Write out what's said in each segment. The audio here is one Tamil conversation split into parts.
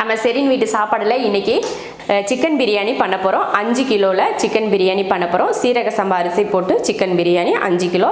நம்ம செரின் வீட்டு சாப்பாடில் இன்றைக்கி சிக்கன் பிரியாணி பண்ண போகிறோம். 5 கிலோவில் சிக்கன் பிரியாணி பண்ண போகிறோம். சீரக சம்பா அரிசி போட்டு சிக்கன் பிரியாணி 5 கிலோ,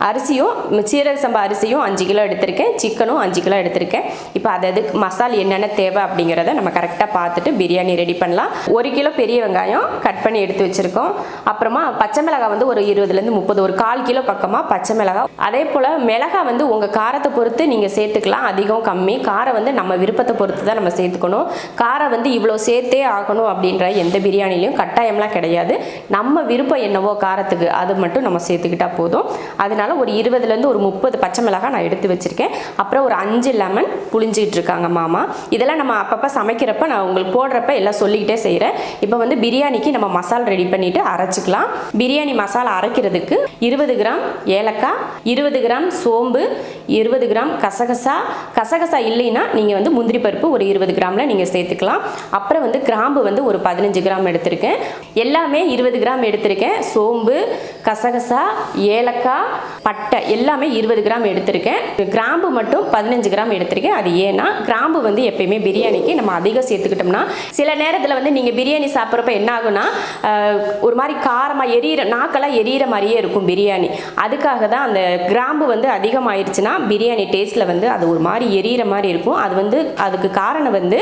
அரிசியும் சீரக சம்பா அரிசியும் 5 கிலோ எடுத்திருக்கேன், சிக்கனும் 5 கிலோ எடுத்திருக்கேன். இப்போ அதுக்கு மசாலா என்னென்ன தேவை அப்படிங்கிறத நம்ம கரெக்டாக பார்த்துட்டு பிரியாணி ரெடி பண்ணலாம். 1 கிலோ பெரிய வெங்காயம் கட் பண்ணி எடுத்து வச்சுருக்கோம். அப்புறமா பச்சை மிளகாய் வந்து ஒரு 20லேருந்து 30, ஒரு 1/4 கிலோ பக்கமாக பச்சை மிளகாய். அதே போல் மிளகாய் வந்து உங்கள் காரத்தை பொறுத்து நீங்கள் சேர்த்துக்கலாம், அதிகம் கம்மி. காரம் வந்து நம்ம விருப்பத்தை பொறுத்து தான் நம்ம சேர்த்துக்கணும். காரம் வந்து இவ்வளோ சேர்த்தே ஆகணும் அப்படின்ற எந்த பிரியாணிலையும் கட்டாயம்லாம் கிடையாது. நம்ம விருப்பம் என்னவோ காரத்துக்கு அது மட்டும் நம்ம சேர்த்துக்கிட்டா போதும். அதனால ஒரு 20லேருந்து ஒரு 30 பச்சை மிளகாய் நான் எடுத்து வச்சுருக்கேன். அப்புறம் ஒரு 5 லெமன் புளிஞ்சிட்டு இருக்காங்க மாமா. இதெல்லாம் நம்ம அப்பப்போ சமைக்கிறப்ப நான் உங்களுக்கு போடுறப்ப எல்லாம் சொல்லிக்கிட்டே செய்கிறேன். இப்போ வந்து பிரியாணிக்கு நம்ம மசாலா ரெடி பண்ணிவிட்டு அரைச்சிக்கலாம். பிரியாணி மசாலா அரைக்கிறதுக்கு 20 கிராம் ஏலக்காய், 20 கிராம் சோம்பு, 20 கிராம் கசகசா இல்லைன்னா நீங்கள் வந்து முந்திரி பருப்பு ஒரு 20 கிராமில் நீங்கள் சேர்த்துக்கலாம். அப்புறம் வந்து கிராம்பு வந்து ஒரு 15 கிராம் எடுத்திருக்கேன். எல்லாமே 20 கிராம் எடுத்திருக்கேன். சோம்பு, கசகசா, ஏலக்காய், பட்டை எல்லாமே 20 கிராம் எடுத்திருக்கேன். கிராம்பு மட்டும் 15 கிராம் எடுத்திருக்கேன். அது ஏன்னா கிராம்பு வந்து எப்பயுமே பிரியாணிக்கு நம்ம அதிகம் சேர்த்துக்கிட்டோம்னா சில நேரத்தில் வந்து நீங்கள் பிரியாணி சாப்பிட்றப்ப என்ன ஆகுனா ஒரு மாதிரி காரமாக நாக்கெல்லாம் எரியிற மாதிரியே இருக்கும் பிரியாணி. அதுக்காக தான் அந்த கிராம்பு வந்து அதிகமாகிடுச்சுன்னா பிரியாணி டேஸ்ட்டில் வந்து அது ஒரு மாதிரி எரியிற மாதிரி இருக்கும். அது வந்து அதுக்கு காரணம் வந்து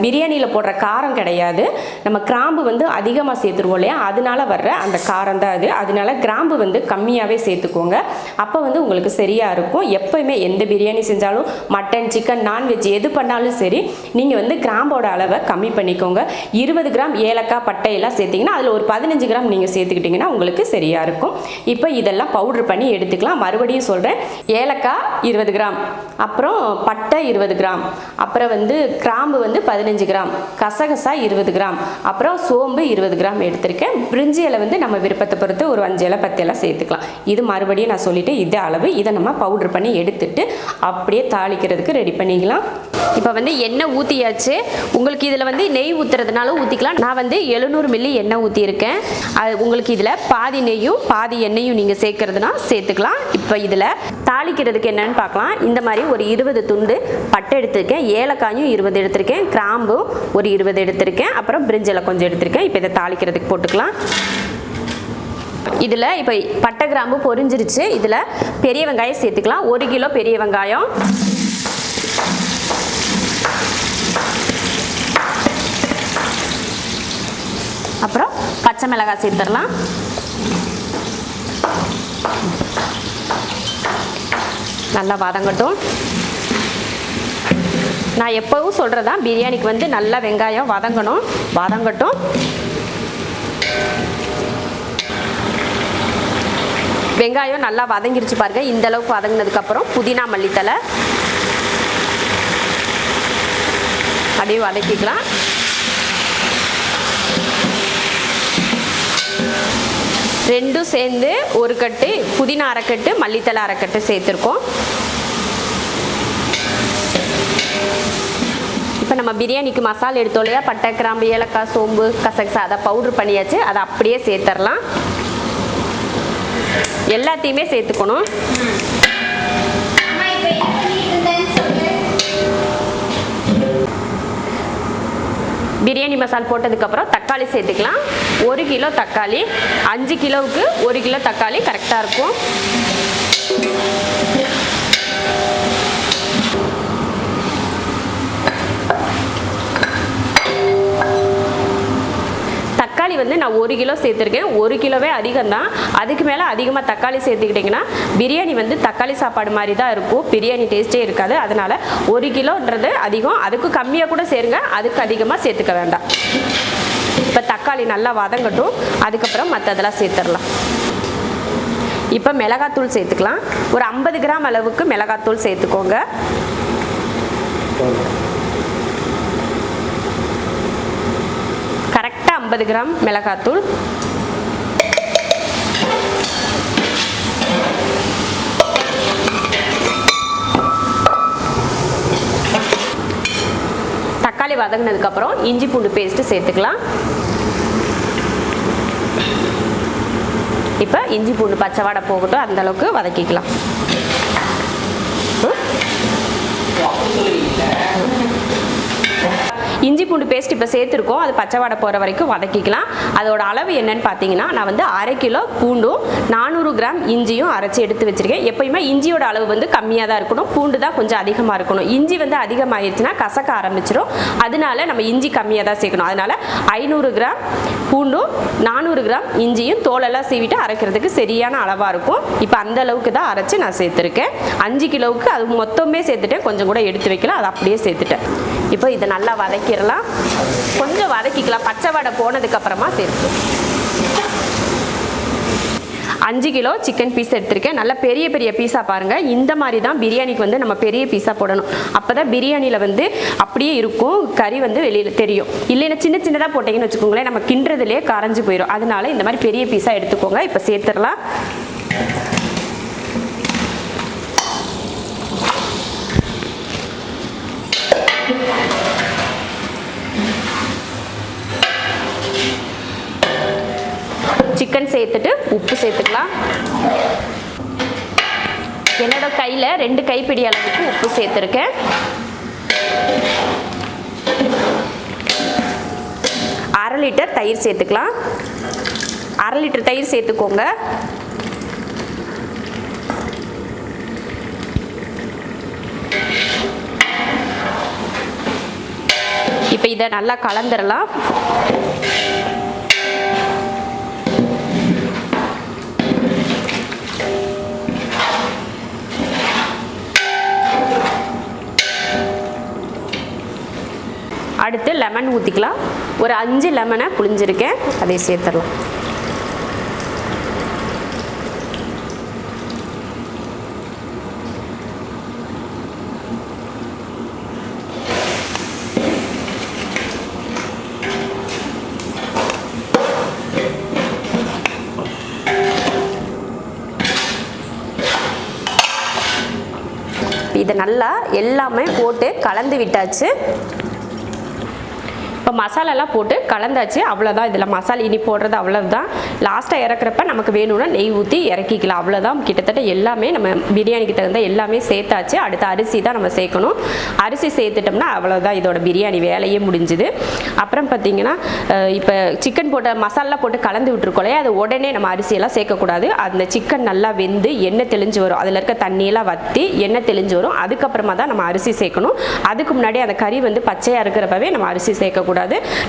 பிரியாணியில் போடுற காரம் கிடையாது, நம்ம கிராம்பு வந்து அதிகமாக சேர்த்துருவோம் இல்லையா, அதனால வர்ற அந்த காரம் தான் அது. அதனால கிராம்பு வந்து கம்மியாகவே சேர்த்துக்கோங்க, அப்போ வந்து உங்களுக்கு சரியாக இருக்கும். எப்போயுமே எந்த பிரியாணி செஞ்சாலும் மட்டன், சிக்கன், நான்வெஜ் எது பண்ணாலும் சரி நீங்கள் வந்து கிராம்போட அளவை கம்மி பண்ணிக்கோங்க. 20 கிராம் ஏலக்காய், பட்டையெல்லாம் சேர்த்திங்கன்னா அதில் ஒரு 15 கிராம் நீங்கள் சேர்த்துக்கிட்டிங்கன்னா உங்களுக்கு சரியாக இருக்கும். இப்போ இதெல்லாம் பவுட்ரு பண்ணி எடுத்துக்கலாம். மறுபடியும் சொல்கிறேன், ஏலக்காய் 20 கிராம், அப்புறம் பட்டை 20 கிராம், அப்புறம் வந்து கிராம்பு வந்து 15 கிராம், கசகசா 20 கிராம், அப்புறம் சோம்பு 20 கிராம் எடுத்திருக்கேன். பிரிஞ்சி இலை வந்து நம்ம விருப்பத்தை பொறுத்து ஒரு 5 இலை 10 இலை சேர்த்துக்கலாம். இது மறுபடியும் நான் சொல்லிவிட்டு இதே அளவு. இதை நம்ம பவுட்ரு பண்ணி எடுத்துட்டு அப்படியே தாளிக்கிறதுக்கு ரெடி பண்ணிக்கலாம். இப்போ வந்து எண்ணெய் ஊற்றியாச்சு. உங்களுக்கு இதில் வந்து நெய் ஊற்றுறதுனால ஊற்றிக்கலாம். நான் வந்து 700 மில்லி எண்ணெய் ஊற்றியிருக்கேன். அது உங்களுக்கு இதில் பாதி நெய்யும் பாதி எண்ணெயும் நீங்கள் சேர்க்கறதுனா சேர்த்துக்கலாம். இப்போ இதில் தாளிக்கிறதுக்கு என்னென்னு பார்க்கலாம். இந்த மாதிரி ஒரு 20 துண்டு பட்டை எடுத்திருக்கேன், ஏலக்காயும் 20 எடுத்திருக்கேன், கிராம்பும் ஒரு 20 எடுத்திருக்கேன், அப்புறம் பிரிஞ்சில் கொஞ்சம் எடுத்திருக்கேன். இப்போ இதை தாளிக்கிறதுக்கு போட்டுக்கலாம். இதில் இப்போ பட்டை கிராம்பு பொரிஞ்சிருச்சு. இதில் பெரிய வெங்காயம் சேர்த்துக்கலாம். 1 கிலோ பெரிய வெங்காயம், அப்புறம் பச்சை மிளகாய் சேர்த்துடலாம். நல்லா வதங்கட்டும். நான் எப்பவும் சொல்கிறதா பிரியாணிக்கு வந்து நல்லா வெங்காயம் வதங்கட்டும். வெங்காயம் நல்லா வதங்கிருச்சு பாருங்க. இந்த அளவுக்கு வதங்கினதுக்கப்புறம் புதினா, மல்லித்தலை அப்படியே வதக்கிக்கலாம். ரெண்டும் சேர்ந்து ஒரு கட்டு புதினா அரைக்கட்டு, மல்லித்தலை அரைக்கட்டு சேர்த்துருக்கோம். இப்போ நம்ம பிரியாணிக்கு மசாலா எடுத்தோம் இல்லையா, பட்டை, கிராம்பு, ஏலக்காய், சோம்பு, கசகசா, அதை பவுட்ரு பண்ணியாச்சு. அதை அப்படியே சேர்த்துடலாம். எல்லாத்தையுமே சேர்த்துக்கணும். பிரியாணி மசாலா போட்டதுக்கப்புறம் தக்காளி சேர்த்துக்கலாம். 1 கிலோ தக்காளி, 5 கிலோவுக்கு 1 கிலோ தக்காளி கரெக்டாக இருக்கும். தக்காளி வந்து நான் 1 கிலோ சேர்த்துருக்கேன். 1 கிலோவே அதிகம் தான். அதுக்கு மேலே அதிகமாக தக்காளி சேர்த்துக்கிட்டிங்கன்னா பிரியாணி வந்து தக்காளி சாப்பாடு மாதிரி தான் இருக்கும், பிரியாணி டேஸ்ட்டே இருக்காது. அதனால் 1 கிலோன்றது அதிகம், அதுக்கு கம்மியாக கூட சேருங்க, அதுக்கு அதிகமாக சேர்த்துக்க வேண்டாம். இப்போ தக்காளி நல்லா வதங்கட்டும். அதுக்கப்புறம் மற்றதெல்லாம் சேர்த்துடலாம். இப்போ மிளகாத்தூள் சேர்த்துக்கலாம். ஒரு 50 கிராம் அளவுக்கு மிளகாத்தூள் சேர்த்துக்கோங்க. கரெக்டாக 50 கிராம் மிளகாத்தூள். தக்காளி வதங்கினதுக்கப்புறம் இஞ்சி பூண்டு பேஸ்ட்டு சேர்த்துக்கலாம். இப்போ இஞ்சி பூண்டு பச்சை வாடை போகட்டும், அந்த அளவுக்கு வதக்கிக்கலாம். இஞ்சி பூண்டு பேஸ்ட் இப்போ சேர்த்துருக்கோம், அது பச்சை வாடை போகிற வரைக்கும் வதக்கிக்கலாம். அதோட அளவு என்னன்னு பார்த்தீங்கன்னா, நான் வந்து 1/2 கிலோ பூண்டும் 400 கிராம் இஞ்சியும் அரைச்சி எடுத்து வச்சிருக்கேன். எப்பயுமே இஞ்சியோட அளவு வந்து கம்மியாக தான் இருக்கணும், பூண்டு தான் கொஞ்சம் அதிகமாக இருக்கணும். இஞ்சி வந்து அதிகமாகிடுச்சுன்னா கசக்க ஆரம்பிச்சிடும், அதனால நம்ம இஞ்சி கம்மியாக தான் சேர்க்கணும். அதனால 500 கிராம் பூண்டும் 400 கிராம் இஞ்சியும் தோலெல்லாம் சீவிட்டு அரைக்கிறதுக்கு சரியான அளவாக இருக்கும். இப்போ அந்த அளவுக்கு தான் அரைச்சி நான் சேர்த்துருக்கேன். 5 கிலோவுக்கு அது மொத்தமே சேர்த்துட்டேன், கொஞ்சம் கூட எடுத்து வைக்கல, அதை அப்படியே சேர்த்துட்டேன். இப்போ இதை நல்லா வதக்கிடலாம், கொஞ்சம் வதக்கிக்கலாம், பச்சை வடை போனதுக்கு அப்புறமா சேர்த்து. 5 கிலோ சிக்கன் பீஸ் எடுத்திருக்கேன். நல்லா பெரிய பெரிய பீஸாக பாருங்கள். இந்த மாதிரி தான் பிரியாணிக்கு வந்து நம்ம பெரிய பீஸாக போடணும், அப்போ தான் பிரியாணியில் வந்து அப்படியே இருக்கும், கறி வந்து வெளியில் தெரியும். இல்லைன்னா சின்ன சின்னதாக போட்டிங்கன்னு வச்சுக்கோங்களேன், நம்ம கிண்டுறதுலேயே கரைஞ்சி போயிடும். அதனால இந்த மாதிரி பெரிய பீஸாக எடுத்துக்கோங்க. இப்போ சேர்த்துடலாம். சிக்கன் சேர்த்துட்டு உப்பு சேர்த்துக்கலாம். என்னோட கையில் 2 கைப்பிடி அளவுக்கு உப்பு சேர்த்துருக்கேன். 1/2 லிட்டர் தயிர் சேர்த்துக்கலாம். 1/2 லிட்டர் தயிர் சேர்த்துக்கோங்க. இப்போ இதை நல்லா கலந்துடலாம். அடுத்து லெமன் ஊற்றிக்கலாம். ஒரு 5 லெமனை புளிஞ்சிருக்கேன், அதை சேர்த்துடலாம். இதை நல்லா எல்லாமே போட்டு கலந்து விட்டாச்சு. இப்போ மசாலாலாம் போட்டு கலந்தாச்சு, அவ்வளோதான். இதில் மசாலா இனி போடுறது அவ்வளோதான். லாஸ்ட்டாக இறக்குறப்ப நமக்கு வேணும்னா நெய் ஊற்றி இறக்கிக்கலாம், அவ்வளோதான். கிட்டத்தட்ட எல்லாமே நம்ம பிரியாணிக்கு தகுந்த எல்லாமே சேர்த்தாச்சு. அடுத்து அரிசி தான் நம்ம சேர்க்கணும். அரிசி சேர்த்துட்டோம்னா அவ்வளோதான், இதோட பிரியாணி வேலையே முடிஞ்சுது. அப்புறம் பார்த்திங்கன்னா, இப்போ சிக்கன் போட்ட மசாலா போட்டு கலந்து விட்டுருக்கோம், அது உடனே நம்ம அரிசியெல்லாம் சேர்க்கக்கூடாது. அந்த சிக்கன் நல்லா வெந்து எண்ணெய் தெளிஞ்சு வரும், அதில் இருக்க தண்ணியெல்லாம் வற்றி எண்ணெய் தெளிஞ்சு வரும், அதுக்கப்புறமா தான் நம்ம அரிசி சேர்க்கணும். அதுக்கு முன்னாடி அந்த கறி வந்து பச்சையாக இருக்கிறப்பவே நம்ம அரிசி சேர்க்கக்கூடாது.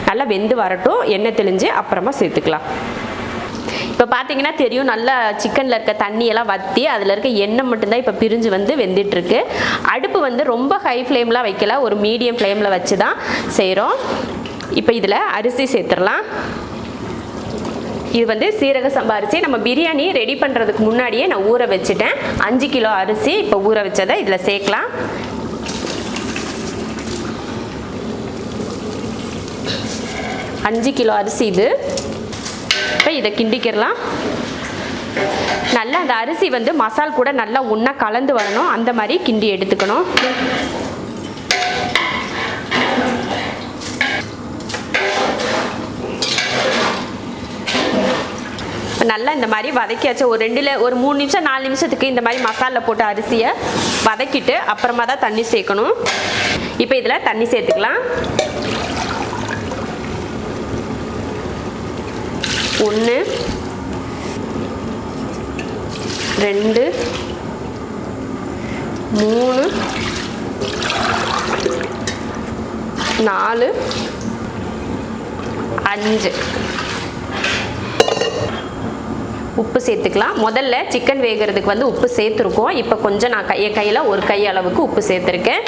நல்லா வெந்து வரட்டும், எண்ணெய் தெளிஞ்சு அப்புறமா சேர்த்துக்கலாம். இப்போ பார்த்தீங்கன்னா தெரியும், நல்லா சிக்கனில் இருக்க தண்ணியெல்லாம் வற்றி அதில் இருக்க எண்ணெய் மட்டும்தான் இப்போ பிரிஞ்சு வந்து வெந்துட்டுருக்கு. அடுப்பு வந்து ரொம்ப ஹை ஃப்ளேம்லாம் வைக்கல, ஒரு மீடியம் ஃப்ளேமில் வச்சு தான் செய்கிறோம். இப்போ இதில் அரிசி சேர்த்துடலாம். இது வந்து சீரக சம்பா அரிசி. நம்ம பிரியாணி ரெடி பண்ணுறதுக்கு முன்னாடியே நான் ஊற வச்சுட்டேன். 5 கிலோ அரிசி இப்போ ஊற வச்சதை இதில் சேர்க்கலாம். அஞ்சு கிலோ அரிசி இது. இப்போ இதை கிண்டிக்கிறலாம். நல்லா அந்த அரிசி வந்து மசால் கூட நல்லா ஒன்றா கலந்து வரணும், அந்த மாதிரி கிண்டி எடுத்துக்கணும். நல்லா இந்த மாதிரி வதக்கியாச்சு. ஒரு 3 நிமிஷம் 4 நிமிஷத்துக்கு இந்த மாதிரி மசாலா போட்டு அரிசியை வதக்கிட்டு அப்புறமா தான் தண்ணி சேர்க்கணும். இப்போ இதில் தண்ணி சேர்த்துக்கலாம். 1 2 3 4 5 உப்பு சேர்த்துக்கலாம். முதல்ல சிக்கன் வேகிறதுக்கு வந்து உப்பு சேர்த்துருக்கோம். இப்போ கொஞ்சம் நான் கையில் 1 கை அளவுக்கு உப்பு சேர்த்துருக்கேன்.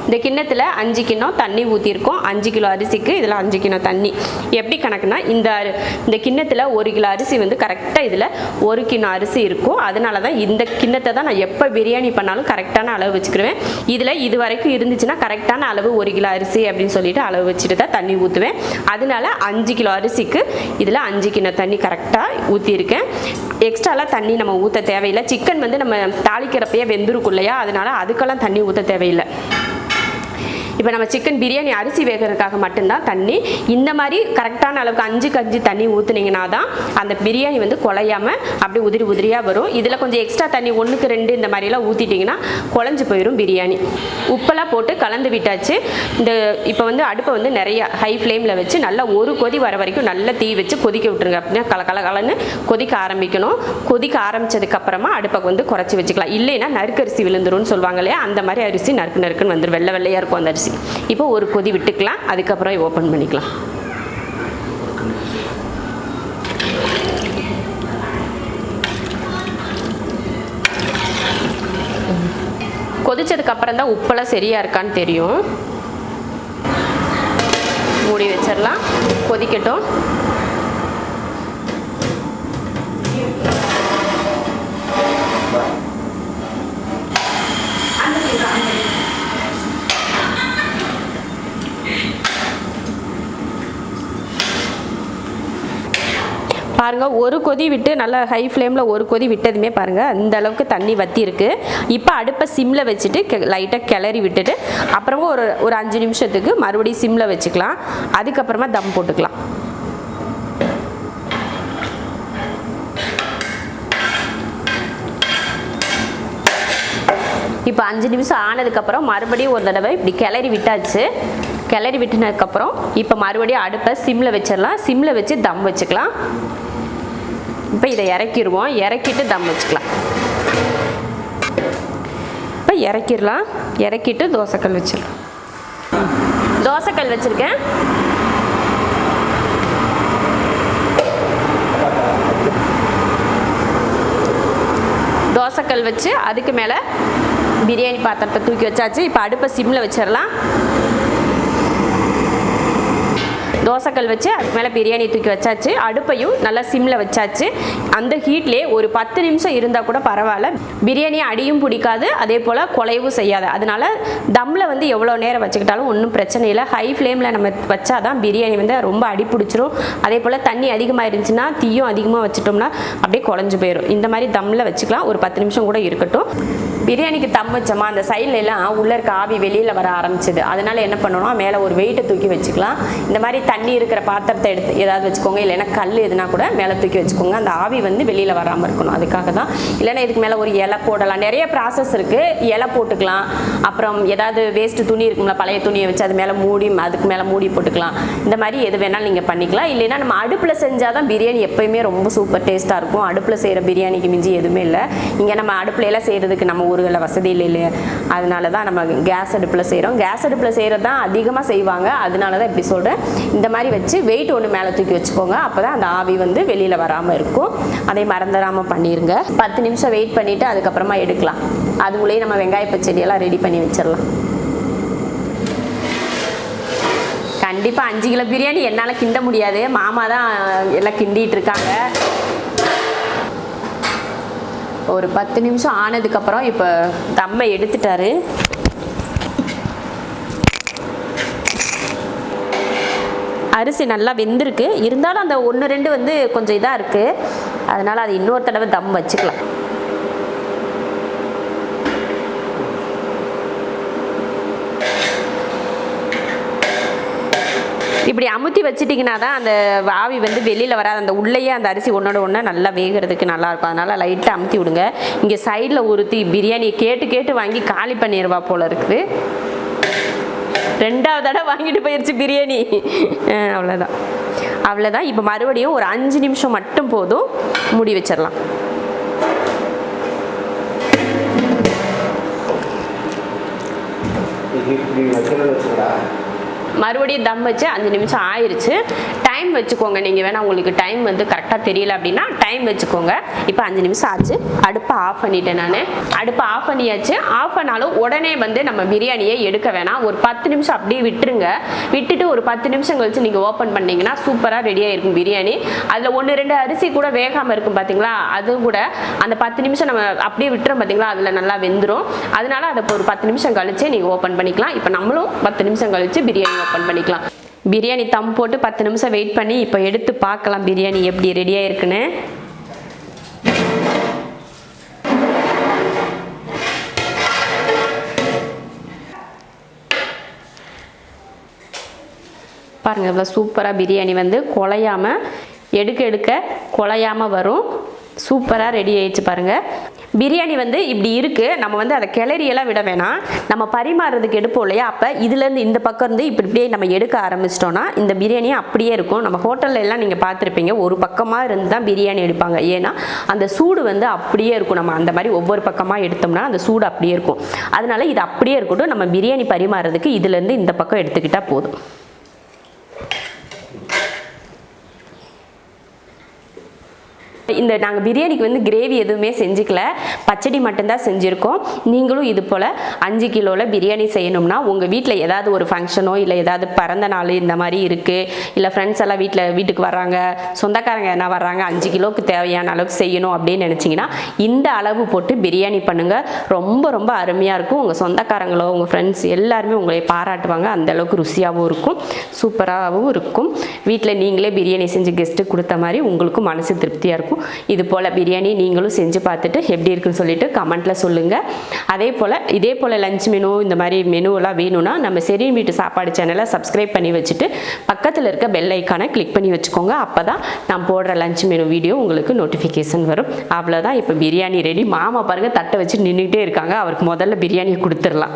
இந்த கிண்ணத்தில் 5 கிண்ணம் தண்ணி ஊற்றிருக்கோம். 5 கிலோ அரிசிக்கு இதில் 5 கிண்ணம் தண்ணி. எப்படி கணக்குனா, இந்த கிண்ணத்தில் 1 கிலோ அரிசி வந்து கரெக்டாக இதில் 1 கிண்ணம் அரிசி இருக்கும். அதனால தான் இந்த கிண்ணத்தை தான் நான் எப்போ பிரியாணி பண்ணாலும் கரெக்டான அளவு வச்சுக்கிடுவேன். இதில் இது வரைக்கும் இருந்துச்சுன்னா கரெக்டான அளவு 1 கிலோ அரிசி அப்படின்னு சொல்லிட்டு அளவு வச்சுட்டு தான் தண்ணி ஊற்றுவேன். அதனால 5 கிலோ அரிசிக்கு இதில் 5 கிண்ணம் தண்ணி கரெக்டாக ஊற்றிருக்கேன். எக்ஸ்ட்ராலாம் தண்ணி நம்ம ஊற்ற தேவையில்லை. சிக்கன் வந்து நம்ம தாளிக்கிறப்பயே வெந்திருக்கும் இல்லையா, அதனால அதுக்கெல்லாம் தண்ணி ஊற்ற தேவையில்லை. இப்போ நம்ம சிக்கன் பிரியாணி அரிசி வேகிறதுக்காக மட்டும்தான் தண்ணி. இந்த மாதிரி கரெக்டான அளவுக்கு 5க்கு 5 தண்ணி ஊற்றுனீங்கன்னா தான் அந்த பிரியாணி வந்து குலையாமல் அப்படியே உதிரி உதிரியாக வரும். இதில் கொஞ்சம் எக்ஸ்ட்ரா தண்ணி 1க்கு 2 இந்த மாதிரிலாம் ஊற்றிட்டிங்கன்னா குழஞ்சி போயிடும் பிரியாணி. உப்பெல்லாம் போட்டு கலந்து விட்டாச்சு. இப்போ வந்து அடுப்பை வந்து நிறைய ஹை ஃப்ளேமில் வச்சு நல்லா ஒரு கொதி வர வரைக்கும் நல்லா தீ வச்சு கொதிக்க விட்டுருங்க. அப்படின்னா கலன்னு கொதிக்க ஆரம்பிக்கணும். கொதிக்க ஆரம்பித்ததுக்கப்புறமா அடுப்பை வந்து குறைச்சி வச்சுக்கலாம். இல்லைன்னா நறுக்கரிசி விழுந்துரும்னு சொல்லுவாங்க இல்லையா, அந்த மாதிரி அரிசி நறுக்குன்னு வந்துடும். வெள்ளை வெள்ளையாக இருக்கும் அந்த அரிசி. இப்போ ஒரு கொதி விட்டுக்கலாம். அதுக்கப்புறம் ஓப்பன் பண்ணிக்கலாம். கொதிச்சதுக்கப்புறம் தான் உப்பெல்லாம் சரியாக இருக்கான்னு தெரியும். மூடி வச்சிடலாம், கொதிக்கட்டும். பாருங்கள், ஒரு கொதி விட்டு நல்லா ஹை ஃப்ளேமில் ஒரு கொதி விட்டதுமே பாருங்கள் அந்த அளவுக்கு தண்ணி வற்றி இருக்குது. இப்போ அடுப்பை சிம்மில் வச்சுட்டு லைட்டாக கிளறி விட்டுட்டு அப்புறமா ஒரு 5 நிமிஷத்துக்கு மறுபடியும் சிம்மில் வச்சுக்கலாம். அதுக்கப்புறமா தம் போட்டுக்கலாம். இப்போ 5 நிமிஷம் ஆனதுக்கப்புறம் மறுபடியும் ஒரு தடவை இப்படி கிளறி விட்டாச்சு. கிளறி விட்டுனதுக்கப்புறம் இப்போ மறுபடியும் அடுப்பை சிம்மில் வச்சிடலாம். சிம்மில் வச்சு தம் வச்சுக்கலாம். இப்போ இதை இறக்கிடுவோம். இறக்கிட்டு தம் வச்சுக்கலாம். இப்போ இறக்கிடலாம். இறக்கிட்டு தோசைக்கல் வச்சிடலாம். தோசைக்கல் வச்சுருக்கேன். தோசைக்கல் வச்சு அதுக்கு மேலே பிரியாணி பாத்திரத்தை தூக்கி வச்சாச்சு. இப்போ அடுப்பை சிம்மில் வச்சிடலாம். தோசைக்கல் வச்சு அதுக்கு மேலே பிரியாணி தூக்கி வச்சாச்சு. அடுப்பையும் நல்லா சிம்மில் வச்சாச்சு. அந்த ஹீட்லேயே ஒரு 10 நிமிஷம் இருந்தால் கூட பரவாயில்ல. பிரியாணி அடியும் பிடிக்காது, அதே போல் குலையவும் செய்யாது. அதனால தம்மில் வந்து எவ்வளோ நேரம் வச்சுக்கிட்டாலும் ஒன்றும் பிரச்சனை இல்லை. ஹை ஃப்ளேமில் நம்ம வச்சா தான் பிரியாணி வந்து ரொம்ப அடி பிடிச்சிரும். அதே போல் தண்ணி அதிகமாக இருந்துச்சுன்னா தீயும் அதிகமாக வச்சுட்டோம்னா அப்படியே குழஞ்சி போயிடும். இந்த மாதிரி தம்மில் வச்சுக்கலாம். ஒரு 10 நிமிஷம் கூட இருக்கட்டும். பிரியாணிக்கு தம் வச்சோமா அந்த சைடில் எல்லாம் உள்ளே இருக்க ஆவி வெளியில் வர ஆரம்பிச்சிது. அதனால என்ன பண்ணணும், மேலே ஒரு வெயிட்டை தூக்கி வச்சுக்கலாம். இந்த மாதிரி தண்ணி இருக்கிற பாத்திரத்தை எடுத்து ஏதாவது வச்சுக்கோங்க. இல்லைன்னா கல் எதுனா கூட மேலே தூக்கி வச்சுக்கோங்க. அந்த ஆவி வந்து வெளியில் வராமல் இருக்கணும். அதுக்காக தான். இல்லைன்னா இதுக்கு மேலே ஒரு இலை போடலாம். நிறைய ப்ராசஸ் இருக்குது. இலை போட்டுக்கலாம். அப்புறம் ஏதாவது வேஸ்ட்டு துணி இருக்குங்களா, பழைய துணியை வச்சு அது மேலே மூடி அதுக்கு மேலே மூடி போட்டுக்கலாம். இந்த மாதிரி எது வேணாலும் நீங்கள் பண்ணிக்கலாம். இல்லைன்னா நம்ம அடுப்பில் செஞ்சால் தான் பிரியாணி எப்போயுமே ரொம்ப சூப்பர் டேஸ்ட்டாக இருக்கும். அடுப்பில் செய்கிற பிரியாணிக்கு மிஞ்சி எதுவுமே இல்லை. இங்கே நம்ம அடுப்பில் எல்லாம் செய்கிறதுக்கு நம்ம ஊர்களில் வசதி இல்லை. அதனால தான் நம்ம கேஸ் அடுப்பில் செய்கிறோம். கேஸ் அடுப்பில் செய்கிறது தான் அதிகமாக செய்வாங்க. அதனால தான் இப்படி சொல்கிறேன். இந்த மாதிரி வச்சு வெயிட் ஒன்று மேலே தூக்கி வச்சுக்கோங்க. அப்போ தான் அந்த ஆவி வந்து வெளியில் வராமல் இருக்கும். அதை மறந்துடாமல் பண்ணிடுங்க. 10 நிமிஷம் வெயிட் பண்ணிவிட்டு அதுக்கப்புறமா எடுக்கலாம். அதுக்குள்ளேயே நம்ம வெங்காய பச்சடியெல்லாம் ரெடி பண்ணி வச்சிடலாம். கண்டிப்பாக 5 கிலோ பிரியாணி என்னால் கிண்ட முடியாது. மாமா தான் எல்லாம் கிண்டிகிட்டு இருக்காங்க. ஒரு 10 நிமிஷம் ஆனதுக்கப்புறம் இப்போ தம்மை எடுத்துட்டாரு. அரிசி நல்லா வெந்திருக்கு. இருந்தாலும் அந்த 1-2 வந்து கொஞ்சம் இதாக இருக்குது. அதனால் அது இன்னொரு தடவை தம் வச்சுக்கலாம். இப்படி அமுத்தி வச்சிட்டிங்கன்னா தான் அந்த ஆவி வந்து வெளியில் வராது. அந்த உள்ளேயே அந்த அரிசி ஒன்றோட ஒன்றா நல்லா வேகிறதுக்கு நல்லாயிருக்கும். அதனால் லைட்டாக அமுத்தி விடுங்க. இங்கே சைடில் ஒருத்தி பிரியாணி கேட்டு வாங்கி காலி பண்ணிடுவா போல் இருக்குது. 2வது தடவை வாங்கிட்டு போயிடுச்சு பிரியாணி. அவ்வளோதான். இப்போ மறுபடியும் ஒரு 5 நிமிஷம் மட்டும் போதும். மூடி வச்சிடலாம். மறுபடியும் தம் வச்சு 5 நிமிஷம் ஆயிடுச்சு. டைம் வச்சுக்கோங்க. நீங்கள் வேணால் உங்களுக்கு டைம் வந்து கரெக்டாக தெரியல அப்படின்னா டைம் வச்சுக்கோங்க. இப்போ 5 நிமிஷம் ஆச்சு. அடுப்பை ஆஃப் பண்ணிட்டேன். நான் அடுப்பை ஆஃப் பண்ணியாச்சு. ஆஃப் பண்ணாலும் உடனே வந்து நம்ம பிரியாணியை எடுக்க வேணாம். ஒரு 10 நிமிஷம் அப்படியே விட்டுருங்க. விட்டுட்டு ஒரு 10 நிமிஷம் கழிச்சு நீங்கள் ஓப்பன் பண்ணிங்கன்னா சூப்பராக ரெடியாக இருக்கும் பிரியாணி. அதில் 1-2 அரிசி கூட வேகாமல் இருக்கும் பார்த்தீங்களா, அது கூட அந்த 10 நிமிஷம் நம்ம அப்படியே விட்டுறோம் பார்த்தீங்களா, அதில் நல்லா வெந்துடும். அதனால அதை ஒரு 10 நிமிஷம் கழிச்சு நீங்கள் ஓப்பன் பண்ணிக்கலாம். இப்போ நம்மளும் 10 நிமிஷம் கழிச்சு பிரியாணி ஓப்பன் பண்ணிக்கலாம். பிரியாணி தம் போட்டு 10 நிமிஷம் வெயிட் பண்ணி இப்போ எடுத்து பார்க்கலாம் பிரியாணி எப்படி ரெடியாக இருக்குன்னு. பாருங்கள் இவ்வளோ சூப்பராக பிரியாணி வந்து குலையாமல் எடுக்க குலையாமல் வரும். சூப்பராக ரெடி ஆயிடுச்சு பாருங்கள். பிரியாணி வந்து இப்படி இருக்குது. நம்ம வந்து அதை கிளறியெல்லாம் விட வேணாம். நம்ம பரிமாறுறதுக்கு எடுப்போம் இல்லையா, அப்போ இதுலேருந்து இந்த பக்கம் இருந்து இப்படியே நம்ம எடுக்க ஆரம்பிச்சிட்டோன்னா இந்த பிரியாணி அப்படியே இருக்கும். நம்ம ஹோட்டல்ல எல்லாம் நீங்கள் பார்த்துருப்பீங்க, ஒரு பக்கமாக இருந்து தான் பிரியாணி எடுப்பாங்க. ஏன்னா அந்த சூடு வந்து அப்படியே இருக்கும். நம்ம அந்த மாதிரி ஒவ்வொரு பக்கமாக எடுத்தோம்னா அந்த சூடு அப்படியே இருக்கும். அதனால இது அப்படியே இருக்கட்டும். நம்ம பிரியாணி பரிமாறுறதுக்கு இதுலேருந்து இந்த பக்கம் எடுத்துக்கிட்டால் போதும். இந்த நாங்கள் பிரியாணிக்கு வந்து கிரேவி எதுவுமே செஞ்சுக்கல, பச்சடி மட்டும்தான் செஞ்சுருக்கோம். நீங்களும் இது போல் 5 கிலோவில் பிரியாணி செய்யணும்னா உங்கள் வீட்டில் ஏதாவது ஒரு ஃபங்க்ஷனோ இல்லை ஏதாவது பிறந்த நாள் இந்த மாதிரி இருக்குது, இல்லை ஃப்ரெண்ட்ஸ் எல்லாம் வீட்டுக்கு வர்றாங்க, சொந்தக்காரங்க என்ன வர்றாங்க, 5 கிலோவுக்கு தேவையான அளவுக்கு செய்யணும் அப்படின்னு நினச்சிங்கன்னா இந்த அளவு போட்டு பிரியாணி பண்ணுங்கள். ரொம்ப ரொம்ப அருமையாக இருக்கும். உங்கள் சொந்தக்காரங்களோ உங்கள் ஃப்ரெண்ட்ஸ் எல்லாருமே உங்களை பாராட்டுவாங்க. அந்தளவுக்கு ருசியாகவும் இருக்கும், சூப்பராகவும் இருக்கும். வீட்டில் நீங்களே பிரியாணி செஞ்சு கெஸ்ட்டுக்கு கொடுத்த மாதிரி உங்களுக்கும் மனசு திருப்தியாக இருக்கும். இது போல் பிரியாணி நீங்களும் செஞ்சு பார்த்துட்டு எப்படி இருக்குன்னு சொல்லிட்டு கமெண்ட்டில் சொல்லுங்கள். இதே போல் லஞ்ச் மெனு இந்த மாதிரி மெனுவெல்லாம் வேணும்னா நம்ம ஷெரின் வீட்டு சாப்பாடு சேனலை சப்ஸ்கிரைப் பண்ணி வச்சுட்டு பக்கத்தில் இருக்க பெல் ஐக்கானை கிளிக் பண்ணி வச்சுக்கோங்க. அப்போ தான் நான் போடுற லஞ்ச் மெனு வீடியோ உங்களுக்கு நோட்டிஃபிகேஷன் வரும். அவ்வளோதான். இப்போ பிரியாணி ரெடி. மாமா பாருங்கள் தட்டை வச்சு நின்றுக்கிட்டே இருக்காங்க. அவருக்கு முதல்ல பிரியாணியை கொடுத்துடலாம்.